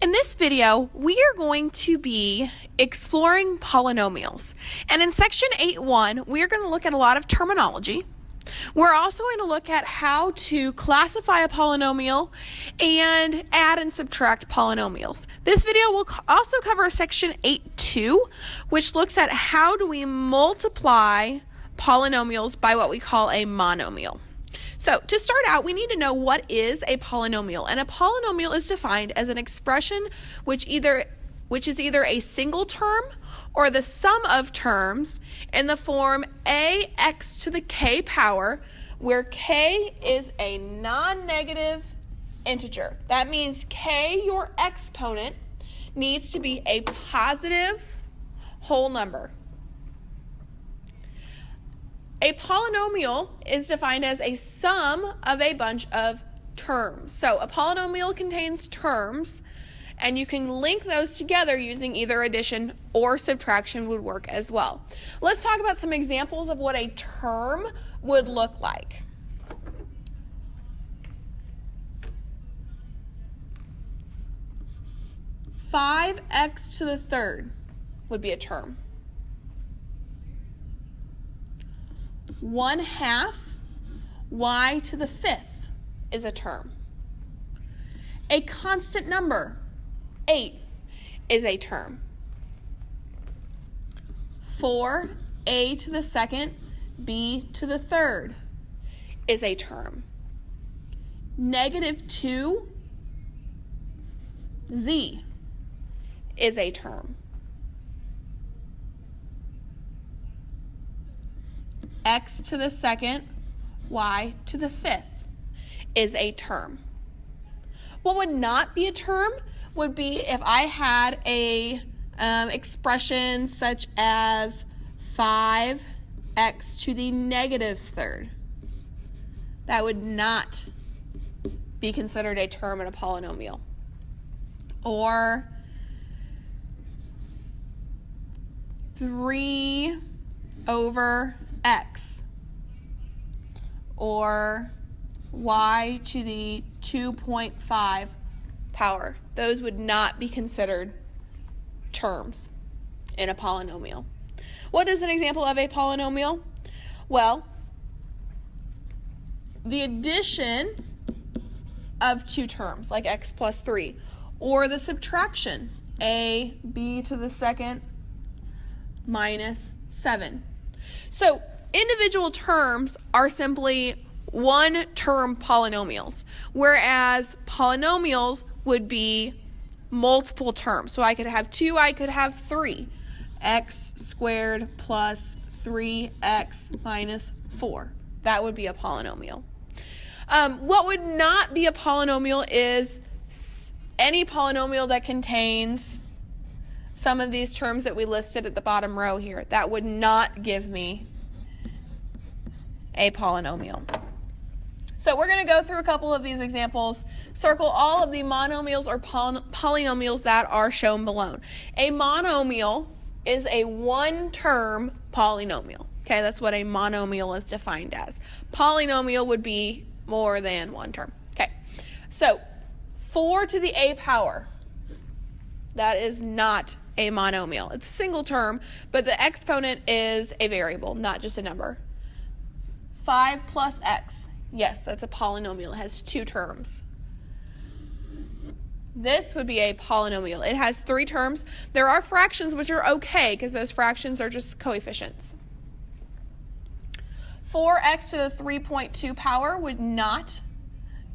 In this video, we are going to be exploring polynomials. And in section 8.1, we are going to look at a lot of terminology. We're also going to look at how to classify a polynomial and add and subtract polynomials. This video will also cover section 8.2, which looks at how do we multiply polynomials by what we call a monomial. So to start out, we need to know what is a polynomial. And a polynomial is defined as an expression which is either a single term or the sum of terms in the form ax to the k power, where k is a non-negative integer. That means k, your exponent, needs to be a positive whole number. A polynomial is defined as a sum of a bunch of terms. So a polynomial contains terms, and you can link those together using either addition or subtraction would work as well. Let's talk about some examples of what a term would look like. Five x to the third would be a term. 1/2 y to the fifth is a term. A constant number, 8, is a term. 4a to the second, b to the third is a term. -2 z is a term. X to the second, y to the fifth is a term. What would not be a term would be if I had a expression such as 5x to the negative third. That would not be considered a term in a polynomial. Or 3 over x, or y to the 2.5 power. Those would not be considered terms in a polynomial. What is an example of a polynomial? Well, the addition of two terms, like x plus 3, or the subtraction, b to the second minus 7. So individual terms are simply one-term polynomials, whereas polynomials would be multiple terms. So I could have 2, I could have 3. X squared plus 3x minus 4. That would be a polynomial. What would not be a polynomial is any polynomial that contains some of these terms that we listed at the bottom row here. That would not give me a polynomial. So we're going to go through a couple of these examples. Circle all of the monomials or polynomials that are shown below. A monomial is a one-term polynomial. Okay, that's what a monomial is defined as. Polynomial would be more than one term. Okay, so 4 to the a power. That is not a monomial. It's a single term, but the exponent is a variable, not just a number. 5 plus x. Yes, that's a polynomial. It has two terms. This would be a polynomial. It has 3 terms. There are fractions which are okay because those fractions are just coefficients. 4x to the 3.2 power would not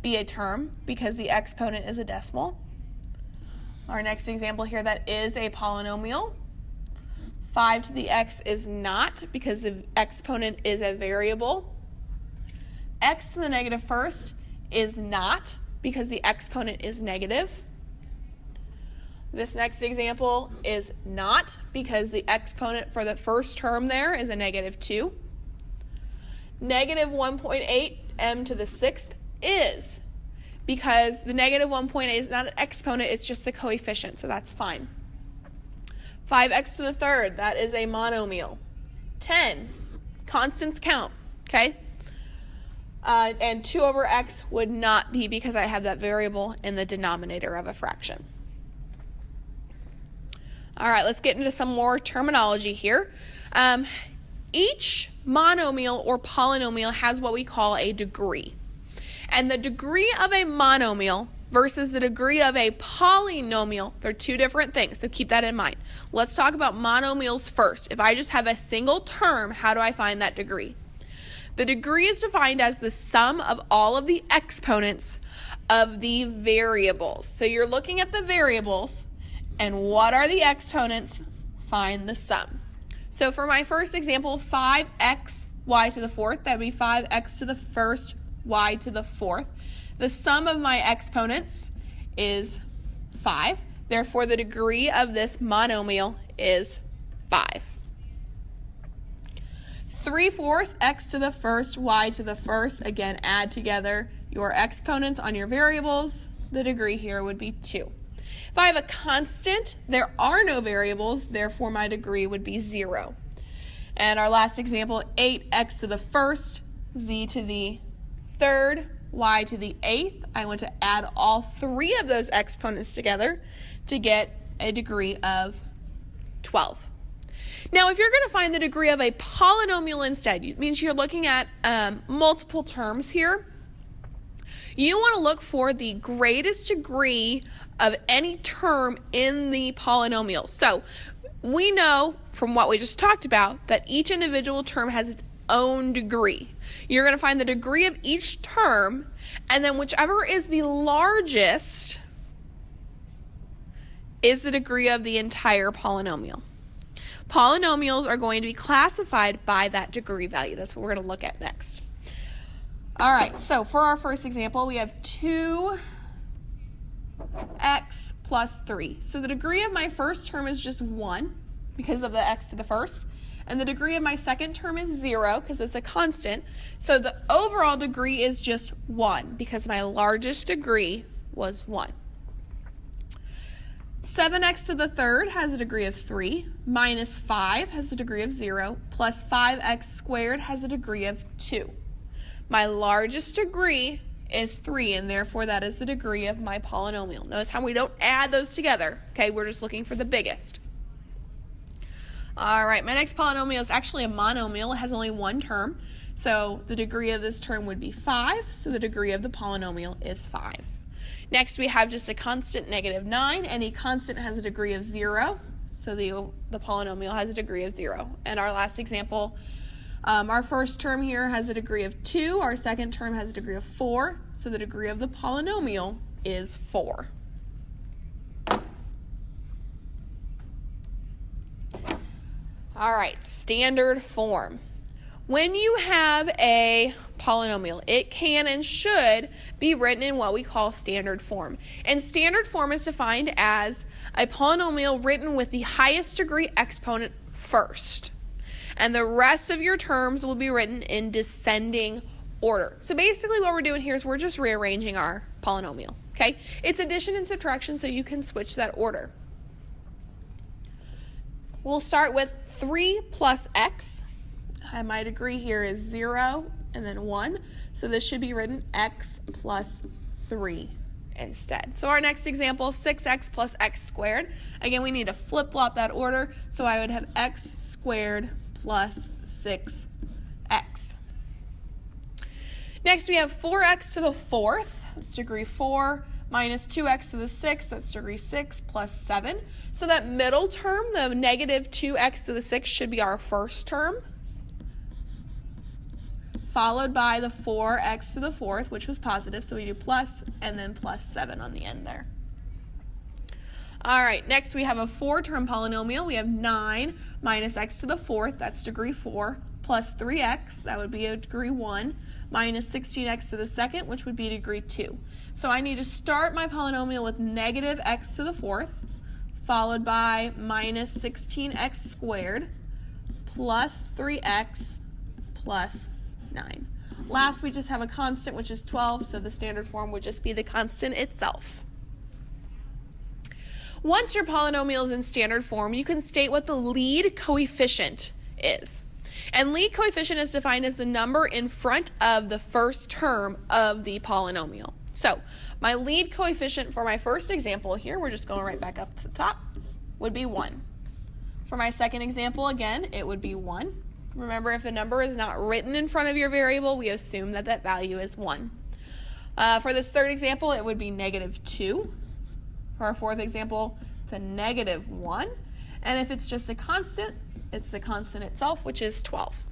be a term because the exponent is a decimal. Our next example here, that is a polynomial. 5 to the x is not because the exponent is a variable. X to the negative first is not because the exponent is negative. This next example is not because the exponent for the first term there is a -2. -1.8 m to the sixth is because the -1.8 is not an exponent, it's just the coefficient, so that's fine. 5x to the third, that is a monomial. 10, constants count, okay? And 2 over x would not be because I have that variable in the denominator of a fraction. All right, let's get into some more terminology here. Each monomial or polynomial has what we call a degree. And the degree of a monomial versus the degree of a polynomial, they're two different things, so keep that in mind. Let's talk about monomials first. If I just have a single term, how do I find that degree? The degree is defined as the sum of all of the exponents of the variables. So you're looking at the variables, and what are the exponents? Find the sum. So for my first example, 5x y to the fourth, that would be 5x to the first y to the fourth. The sum of my exponents is 5. Therefore, the degree of this monomial is 5. 3/4 x to the first y to the first. Again, add together your exponents on your variables. The degree here would be 2. If I have a constant, there are no variables, therefore my degree would be 0. And our last example, 8x to the first, z to the third, y to the eighth. I want to add all three of those exponents together to get a degree of 12. Now, if you're going to find the degree of a polynomial instead, it means you're looking at multiple terms here. You want to look for the greatest degree of any term in the polynomial. So we know from what we just talked about that each individual term has its own degree. You're going to find the degree of each term, and then whichever is the largest is the degree of the entire polynomial. Polynomials are going to be classified by that degree value. That's what we're going to look at next. All right, so for our first example, we have 2x plus 3. So the degree of my first term is just 1 because of the x to the first. And the degree of my second term is 0 because it's a constant. So the overall degree is just 1 because my largest degree was 1. 7x to the third has a degree of 3, minus 5 has a degree of 0, plus 5x squared has a degree of 2. My largest degree is 3, and therefore that is the degree of my polynomial. Notice how we don't add those together, okay? We're just looking for the biggest. All right, my next polynomial is actually a monomial. It has only one term, so the degree of this term would be 5, so the degree of the polynomial is 5. Next, we have just a constant, -9. Any constant has a degree of 0, so the polynomial has a degree of 0. And our last example, our first term here has a degree of 2. Our second term has a degree of 4, so the degree of the polynomial is 4. All right, standard form. When you have a polynomial, it can and should be written in what we call standard form. And standard form is defined as a polynomial written with the highest degree exponent first. And the rest of your terms will be written in descending order. So basically what we're doing here is we're just rearranging our polynomial, okay? It's addition and subtraction, so you can switch that order. We'll start with 3 plus x. My degree here is 0 and then 1. So this should be written x plus 3 instead. So our next example, 6x plus x squared. Again, we need to flip-flop that order. So I would have x squared plus 6x. Next, we have 4x to the fourth. That's degree 4. Minus 2x to the sixth, that's degree 6, plus 7. So that middle term, the negative 2x to the sixth, should be our first term, followed by the 4x to the fourth, which was positive, so we do plus, and then plus 7 on the end there. All right, next we have a 4-term polynomial. We have 9 minus x to the fourth, that's degree 4, plus 3x, that would be a degree 1, minus 16x to the second, which would be degree 2. So I need to start my polynomial with negative x to the fourth, followed by minus 16x squared, plus 3x, plus 9. Last, we just have a constant, which is 12, so the standard form would just be the constant itself. Once your polynomial is in standard form, you can state what the lead coefficient is. And lead coefficient is defined as the number in front of the first term of the polynomial. So my lead coefficient for my first example here, we're just going right back up to the top, would be 1. For my second example, again, it would be 1. Remember, if the number is not written in front of your variable, we assume that that value is 1. For this third example, it would be -2. For our fourth example, it's a -1. And if it's just a constant, it's the constant itself, which is 12.